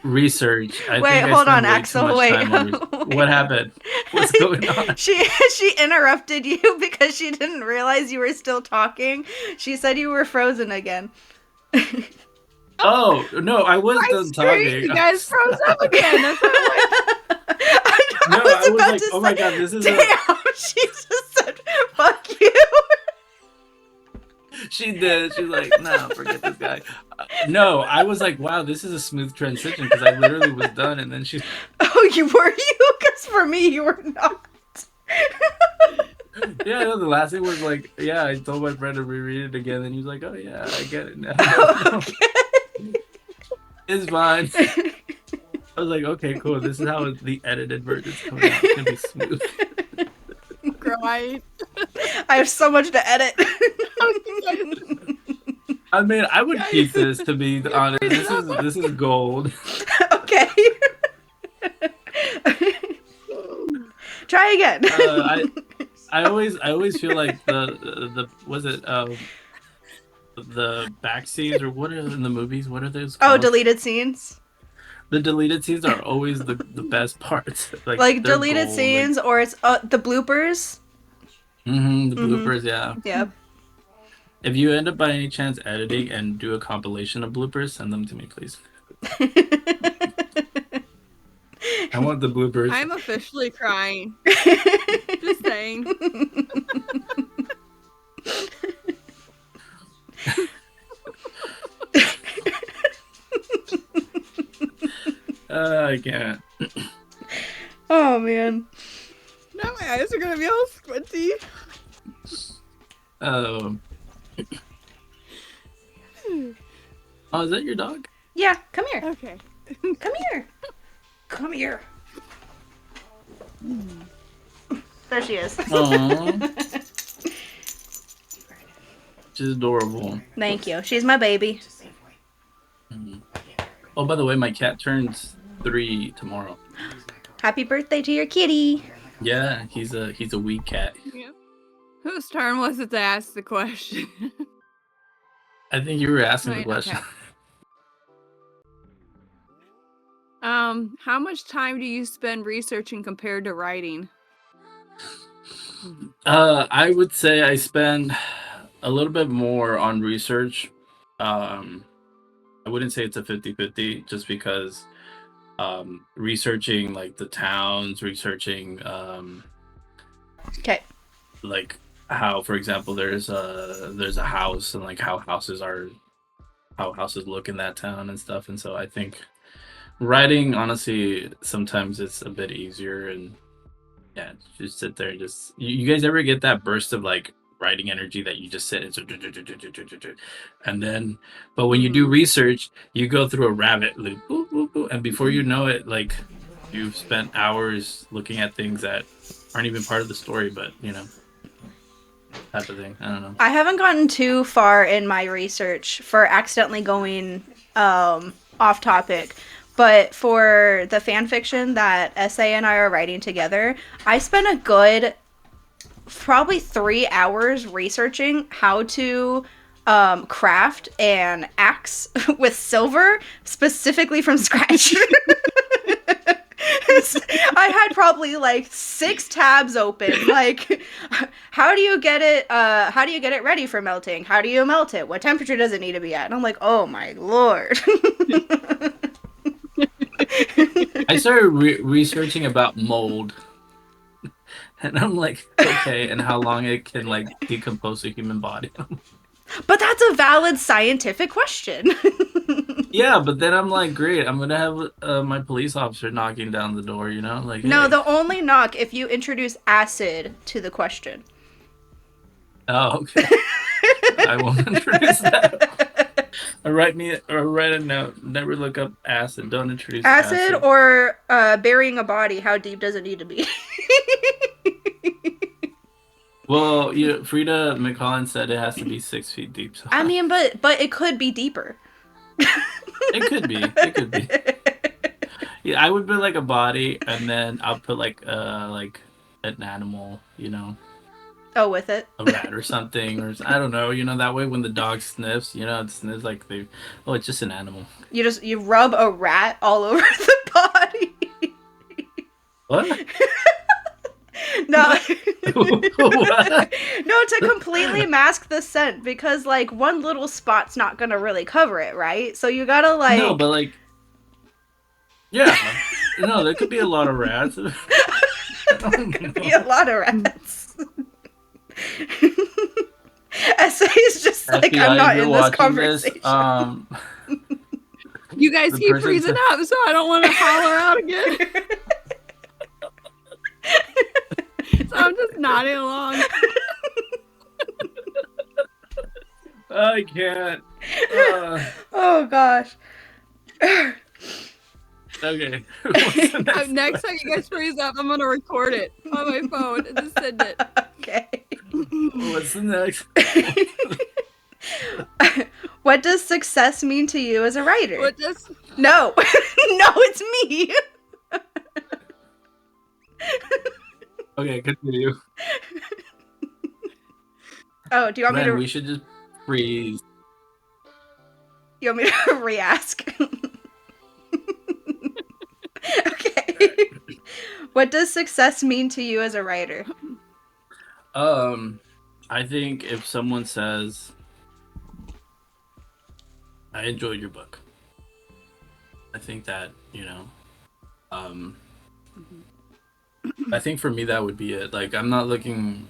Research. Wait, hold on, Axel. Wait. What happened? What's going on? She interrupted you because she didn't realize you were still talking. She said you were frozen again. Oh, no, I was done talking. You guys froze up again. That's what I was about to say, oh my god, this is damn, she just said, fuck you. She did. She's like, no, forget this guy. No, I was like, wow, this is a smooth transition, because I literally was done, and then she... Oh, were you? Because for me, you were not. Yeah, no, the last thing was I told my friend to reread it again, and he was like, oh yeah, I get it now. Okay. It's fine. I was like, okay, cool. This is how the edited version's coming out. It's gonna be smooth. Right. I have so much to edit. I would keep this, to be honest. This is gold. Okay. Try again. I always feel like the back scenes, or what are in the movies? What are those called? Oh, deleted scenes. The deleted scenes are always the best parts. Deleted scenes, or it's the bloopers. The bloopers, yeah. Yep. If you end up by any chance editing and do a compilation of bloopers, send them to me, please. I want the bloopers. I'm officially crying. Just saying. I can't. Oh man. Now my eyes are gonna be all squinty. Oh, is that your dog? Yeah, come here. Okay. Come here. Come here. There she is. Aww. She's adorable. Thank you. She's my baby. Oh, by the way, my cat turns 3 tomorrow. Happy birthday to your kitty. Yeah, he's a wee cat. Yeah. Whose turn was it to ask the question? I think you were asking the Right, question. okay. How much time do you spend researching compared to writing? I would say I spend a little bit more on research. Um, I wouldn't say it's a 50-50 just because researching like the towns, researching Okay. like how, for example, there's a house and like how houses look in that town and stuff. And so I think writing, honestly, sometimes it's a bit easier and yeah, just sit there and just you guys ever get that burst of like writing energy that you just sit and then but when you do research, you go through a rabbit loop, and before you know it, like you've spent hours looking at things that aren't even part of the story, but type of thing. I don't know. I haven't gotten too far in my research for accidentally going off topic, but for the fan fiction that SA and I are writing together, I spent a good probably 3 hours researching how to craft an axe with silver specifically from scratch. I had probably like 6 tabs open. Like, how do you get it? How do you get it ready for melting? How do you melt it? What temperature does it need to be at? And I'm like, oh my lord. I started researching about mold, and I'm like, okay, and how long it can like decompose a human body. But that's a valid scientific question. Yeah, but then I'm like, great, I'm gonna have my police officer knocking down the door, like, No, hey. they'll only knock if you introduce acid to the question. Oh, okay. I won't introduce that. Or write a note. Never look up acid. Don't introduce Acid acid. or burying a body, how deep does it need to be? Well, Frida McCollin said it has to be 6 feet deep. So I mean, but it could be deeper. it could be. It could be. Yeah, I would put like a body, and then I'll put like an animal, Oh, with it. a rat or something, or I don't know, that way when the dog sniffs, it sniffs like it's just an animal. You rub a rat all over the body. What? No. What? No, to completely mask the scent because like one little spot's not gonna really cover it, right? So you gotta like No, but like, yeah, no, there could be a lot of rats. There could be a lot of rats. SA is just like, FBI, I'm not if you're in this watching conversation. You guys The keep person freezing up, so I don't want to holler out again. So I'm just nodding along. I can't. Oh gosh. Okay. Next time you guys freeze up, I'm gonna record it on my phone and just send it. Okay. What's the next? What does success mean to you as a writer? What does? No. No, it's me. Okay, continue. Oh, do you want me to? We should just freeze. You want me to re-ask? Okay. What does success mean to you as a writer? I think if someone says, I enjoyed your book, I think that, I think for me that would be it. Like, I'm not looking,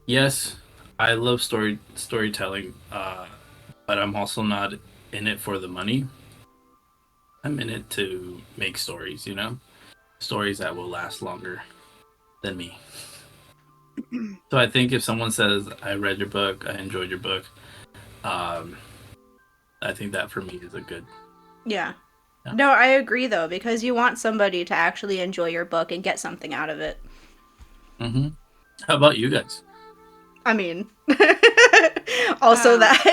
yes, I love storytelling, but I'm also not in it for the money. I'm in it to make stories, stories that will last longer than me. So I think if someone says, I read your book, I enjoyed your book, I think that for me is a good. Yeah. No, I agree though, because you want somebody to actually enjoy your book and get something out of it. Mm-hmm. How about you guys? I mean, also that.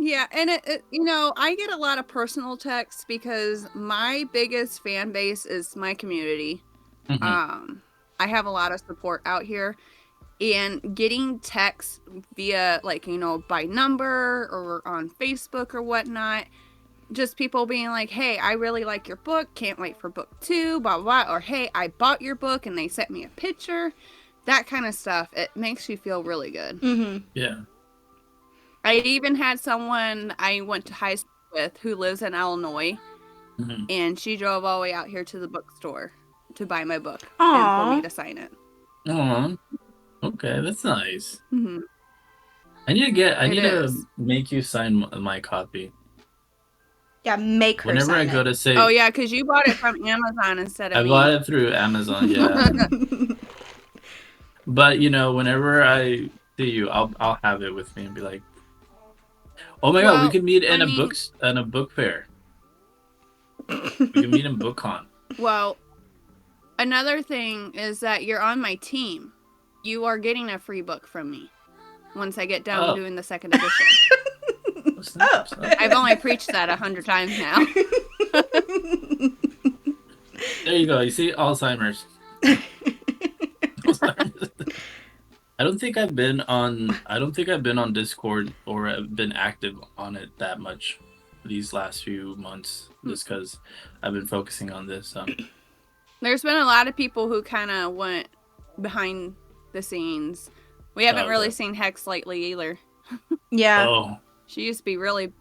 Yeah, and I get a lot of personal texts because my biggest fan base is my community. Hmm. I have a lot of support out here, and getting texts via by number or on Facebook or whatnot, just people being like, "Hey, I really like your book. Can't wait for book 2, blah blah," or "Hey, I bought your book," and they sent me a picture. That kind of stuff. It makes you feel really good. Mm-hmm. Yeah. I even had someone I went to high school with who lives in Illinois, Hmm. and she drove all the way out here to the bookstore to buy my book and for me Aww. to sign it. Oh, okay, that's nice. Mm-hmm. I It need to is. make you sign my copy. Yeah, make her Whenever I sign go it. to Oh say yeah, because you bought it from Amazon instead of I me. bought it through Amazon, yeah. But whenever I see you, I'll have it with me and be like, "Oh my god, we Well, could meet I in mean, a book fair. We can meet in BookCon." well, another thing is that you're on my team. You are getting a free book from me once I get done Oh, doing the second edition. oh Oh. snaps. Okay. I've only preached that 100 times now. There you go. You see Alzheimer's. Alzheimer's. I don't think I've been on Discord or have been active on it that much these last few months just cuz I've been focusing on this. There's been a lot of people who kind of went behind the scenes. We haven't Oh, really okay. seen Hex lately either. Yeah. Oh. She used to be really,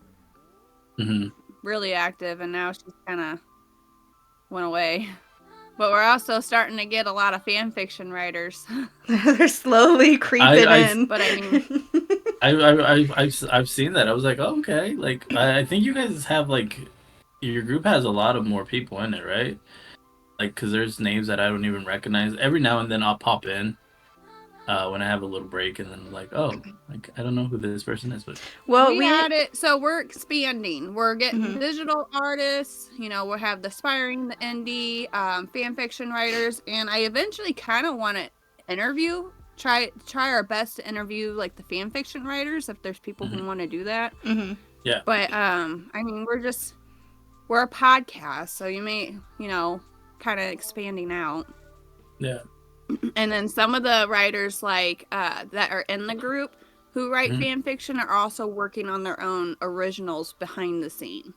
Mhm. really active, and now she's kind of went away. But we're also starting to get a lot of fan fiction writers. They're slowly creeping I've in. But I mean, I've seen that. I was like, oh, okay. Like, I think you guys have like your group has a lot of more people in it, right? Like, because there's names that I don't even recognize. Every now and then I'll pop in when I have a little break, and then I'm like, oh, like I don't know who this person is, but Well, we we. had it. So we're expanding. We're getting Mhm. digital artists. We'll have the aspiring, the indie, fan fiction writers, and I eventually kind of want to interview. Try our best to interview like the fan fiction writers if there's people mhm. who want to do that. Mhm. Yeah, But I mean, we're a podcast, so you may kind of expanding out. yeah. And then some of the writers that are in the group who write Mhm. fan fiction are also working on their own originals behind the scene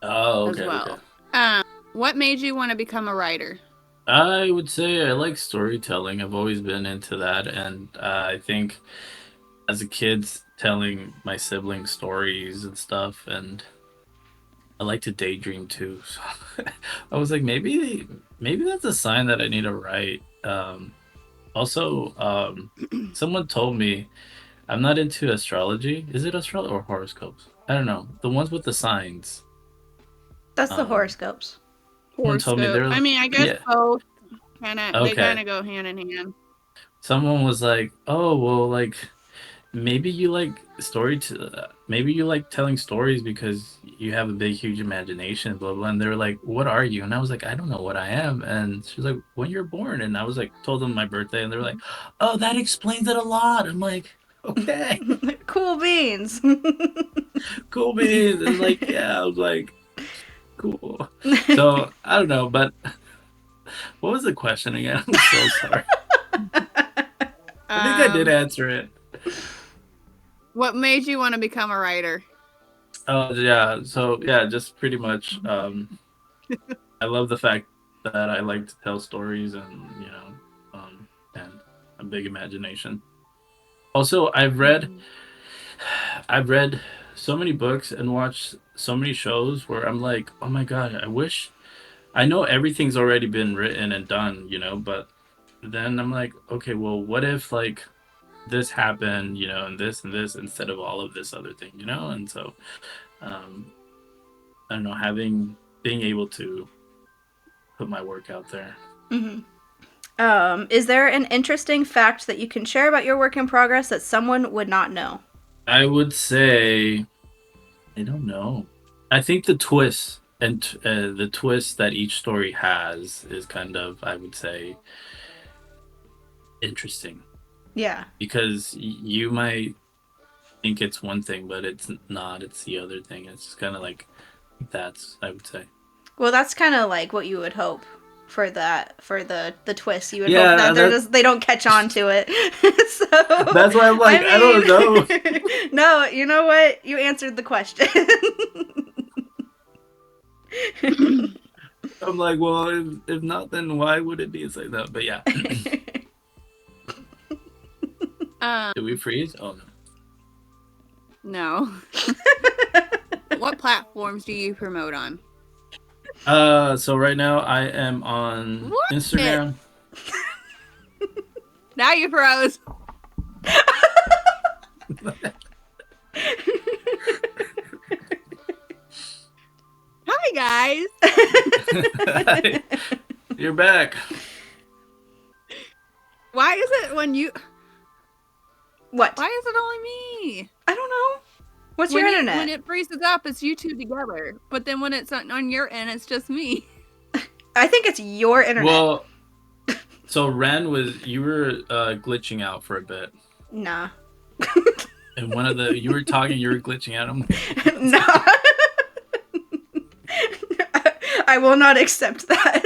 Oh, as okay, okay. well. What made you want to become a writer? I would say I like storytelling. I've always been into that, and I think as a kid, telling my siblings stories and stuff, and I like to daydream too. So I was like, maybe that's a sign that I need to write. Also, someone told me I'm not into astrology. Is it astrology or horoscopes? I don't know. The ones with the signs. That's the Um, horoscopes. someone told me Horoscope. they're I mean, I guess yeah. both they kind Okay. of go hand in hand. Someone was like, "Oh, well, like maybe you like telling stories because you have a big, huge imagination, blah blah." And they were like, "What are you?" And I was like, "I don't know what I am." And she was like, "When you're born." And I was like, told them my birthday, and they were like, "Oh, that explains it a lot." I'm like, "Okay, Cool beans. cool beans." And like, yeah, I was like, "Cool." So I don't know, but what was the question again? I'm so sorry. I think I did Um, answer it. what made you want to become a writer? Oh yeah, so yeah, just pretty much. I love the fact that I like to tell stories, and and a big imagination. Also, I've read so many books and watched so many shows where I'm like, oh my god, I wish I know everything's already been written and done, but then I'm like, okay, well, what if like this happened, and this instead of all of this other thing, and so um, I don't know, having being able to put my work out there. Mhm. Is there an interesting fact that you can share about your work in progress that someone would not know? I would say I don't know. I think the twist that each story has is kind of, I would say, interesting Yeah. because you might think it's one thing, but it's not. It's the other thing. It's just kind of like that's, I would say. Well, that's kind of like what you would hope for the twist. You would hope Yeah, that they don't catch on to it. So that's why I'm like, I don't know. No, you know what? You answered the question. I'm like, well, if not, then why would it be like that? But yeah. Did we freeze? Oh No. What platforms do you promote on? no. So right now I am on What? Instagram. Now you froze. Hi guys. You're back. Why is it when you? What? Why is it only me? I don't know. What's when your it, internet? When it freezes up, it's you two together. But then when it's on your end, it's just me. I think it's your internet. Well, so Ren you were glitching out for a bit. Nah. And you were talking, you were glitching out. No. I will not accept that.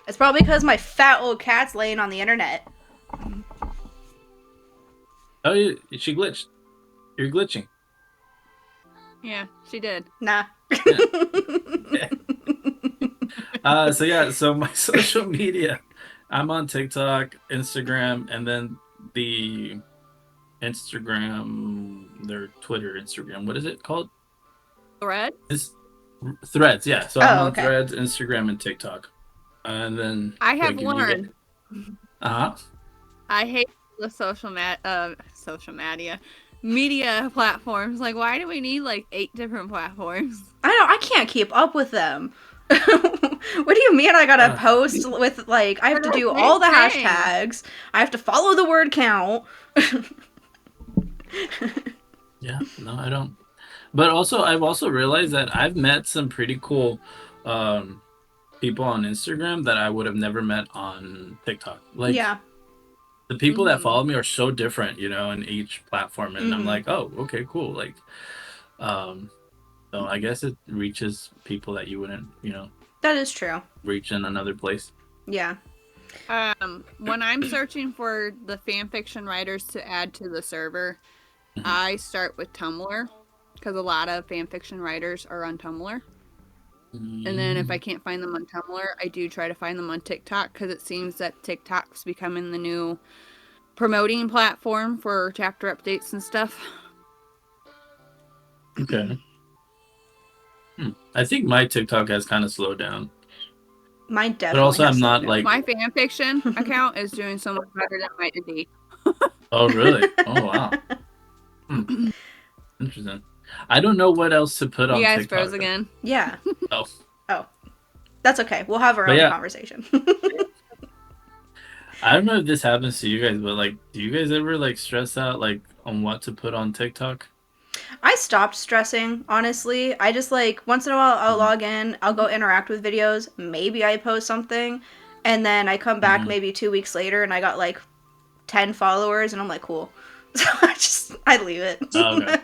It's probably because my fat old cat's laying on the internet. Oh, she glitched. You're glitching. Yeah, she did. Nah. Yeah. So my social media, I'm on TikTok, Instagram, and then the Instagram, their Twitter, Instagram. What is it called? Thread? Threads, yeah. So I'm on okay. Threads, Instagram, and TikTok. And then I have learned. Uh-huh. I hate the social media platforms. Like, why do we need like 8 different platforms? I can't keep up with them. What do you mean I gotta post with, like, I have to do all the hashtags. I have to follow the word count. Yeah, no, I don't. But also, I've also realized that I've met some pretty cool people on Instagram that I would have never met on TikTok. Like, yeah. The people that follow me are so different, in each platform. And I'm like, oh, okay, cool. Like, so I guess it reaches people that you wouldn't, That is true. reach in another place. Yeah. When I'm searching for the fan fiction writers to add to the server, I start with Tumblr because a lot of fan fiction writers are on Tumblr. And then if I can't find them on Tumblr, I do try to find them on TikTok because it seems that TikTok's becoming the new promoting platform for chapter updates and stuff. Okay. I think my TikTok has kind of slowed down. Mine definitely. But also, I'm not like my fan fiction account is doing so much better than my indie. Oh, really? Oh, wow. Interesting. I don't know what else to put on You guys TikTok. froze again. Yeah. Oh. That's okay. We'll have our own conversation. I don't know if this happens to you guys, but like, do you guys ever like stress out like on what to put on TikTok? I stopped stressing, honestly. I just like once in a while I'll log in, I'll go interact with videos, maybe I post something, and then I come back maybe 2 weeks later and I got like 10 followers and I'm like, cool. So I leave it. Oh, okay.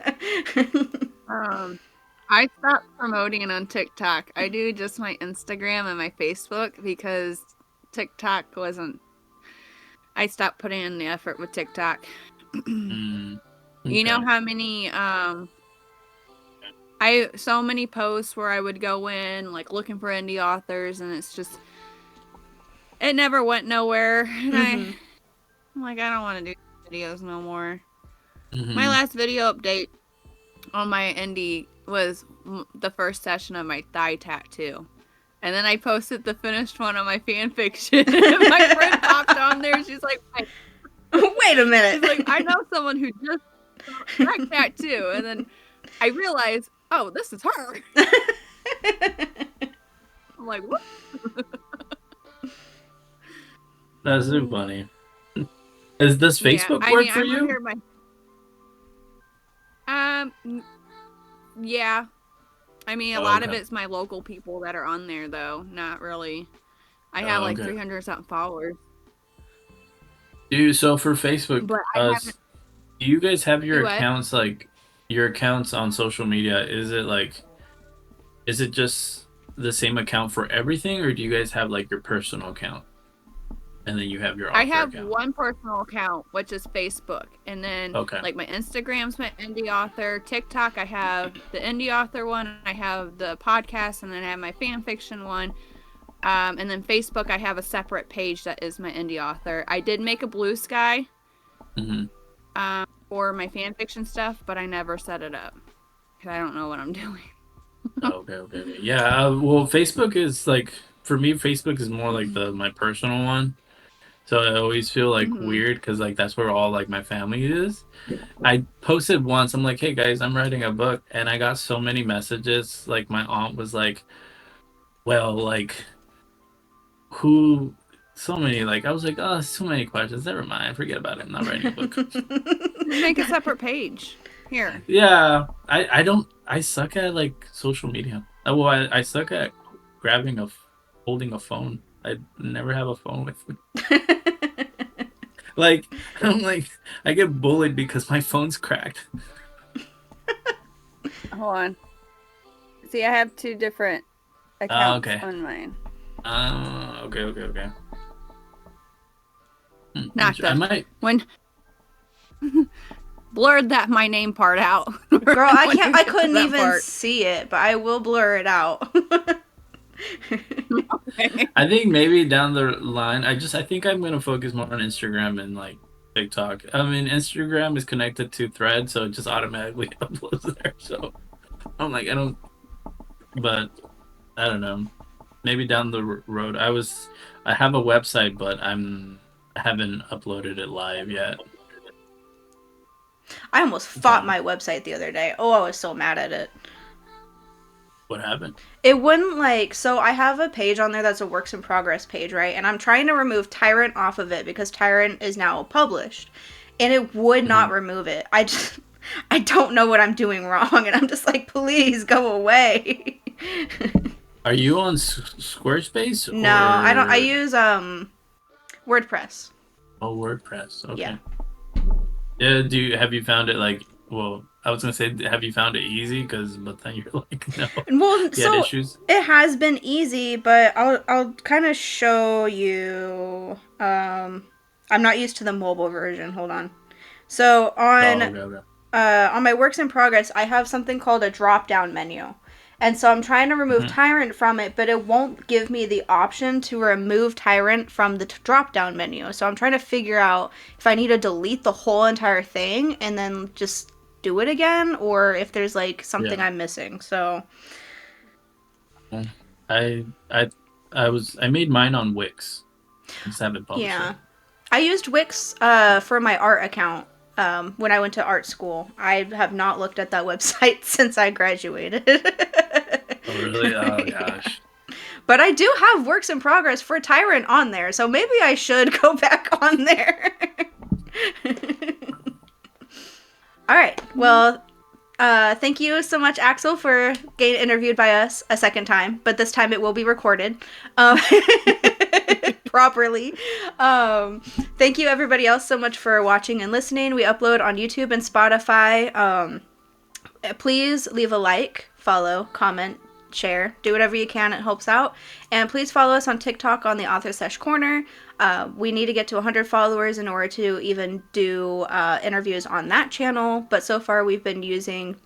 I stopped promoting on TikTok. I do just my Instagram and my Facebook because TikTok wasn't. I stopped putting in the effort with TikTok. Okay. You know how many so many posts where I would go in like looking for indie authors and it's just it never went nowhere. And I'm like, I don't want to do videos no more. My last video update on my indie was the first session of my thigh tattoo. And then I posted the finished one on my fan fiction. My friend popped on there. She's like, wait a minute. She's like, I know someone who just got that tattoo. And then I realized, oh, this is her. I'm like, what? That's so funny. Does Facebook work for you? Yeah. I mean, a lot of it's my local people that are on there, though. Not really. I have like 300 something followers. So for Facebook, but I haven't. do you guys have your Do what? accounts like your accounts on social media? Is it just the same account for everything, or do you guys have like your personal account and then you have your I author have account? one personal account, which is Facebook, and then Okay. like my Instagram's my indie author. TikTok, I have the indie author one. I have the podcast, and then I have my fan fiction one. And then Facebook, I have a separate page that is my indie author. I did make a Blue Sky Mm-hmm. for my fan fiction stuff, but I never set it up because I don't know what I'm doing. Okay. Yeah. Well, Facebook is like for me. Facebook is more like the my personal one. So I always feel like Mm-hmm. weird because like that's where all like my family is. I posted once. I'm like, hey guys, I'm writing a book, and I got so many messages. Like my aunt was like, well, like who? So many. Like I was like, oh, so many questions. Never mind. Forget about it. I'm not writing a book. Just make a separate page. Here. Yeah, I don't. I suck at like social media. Well, I suck at grabbing holding a phone. I never have a phone with me. Like I'm like I get bullied because my phone's cracked. Hold on. See, I have two different accounts Okay. on mine. Okay. Not I the might. when blurred that my name part out. Girl, I When can't. you I get to couldn't that even part. see it, but I will blur it out. Okay. I think maybe down the line, I think I'm gonna focus more on Instagram and like TikTok. I mean, Instagram is connected to Thread, so it just automatically uploads there. So I'm like, I don't. But I don't know. Maybe down the road. I have a website, but I haven't uploaded it live yet. I almost fought So my website the other day. Oh, I was so mad at it. what happened? It wouldn't like. So I have a page on there that's a works in progress page, right? And I'm trying to remove Tyrant off of it because Tyrant is now published, and it would not Mhm. remove it. I don't know what I'm doing wrong, and I'm just like, please go away. Are you on Squarespace No, I don't. I or use WordPress. WordPress? Yeah. Okay. Yeah. Have you found it like? Well, I was gonna say, have you found it easy? But then you're like, no, Well, you had so issues. it has been easy, but I'll kind of show you. I'm not used to the mobile version. Hold on. So Oh, okay. on my works in progress, I have something called a drop down menu. And so I'm trying to remove Mhm. Tyrant from it, but it won't give me the option to remove Tyrant from the drop down menu. So I'm trying to figure out if I need to delete the whole entire thing and then just do it again, or if there's like something Yeah. I'm missing. So Well, I I I made mine on Wix. I just haven't published yeah, it. I used Wix for my art account when I went to art school. I have not looked at that website since I graduated. Oh, really? Oh, Yeah. gosh. But I do have works in progress for Tyrant on there, so maybe I should go back on there. All right. Well, thank you so much, Axel, for getting interviewed by us a second time, but this time it will be recorded um, properly. Thank you, everybody else, so much for watching and listening. We upload on YouTube and Spotify. Please leave a like, follow, comment, share, do whatever you can. It helps out. And please follow us on TikTok on the Author Sesh Corner. We need to get to 100 followers in order to even do interviews on that channel. But so far, we've been using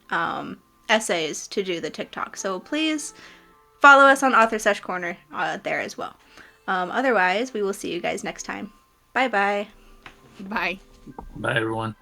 essays to do the TikTok. So please follow us on Author Sesh Corner there as well. Otherwise, we will see you guys next time. Bye bye. Bye. Bye, everyone.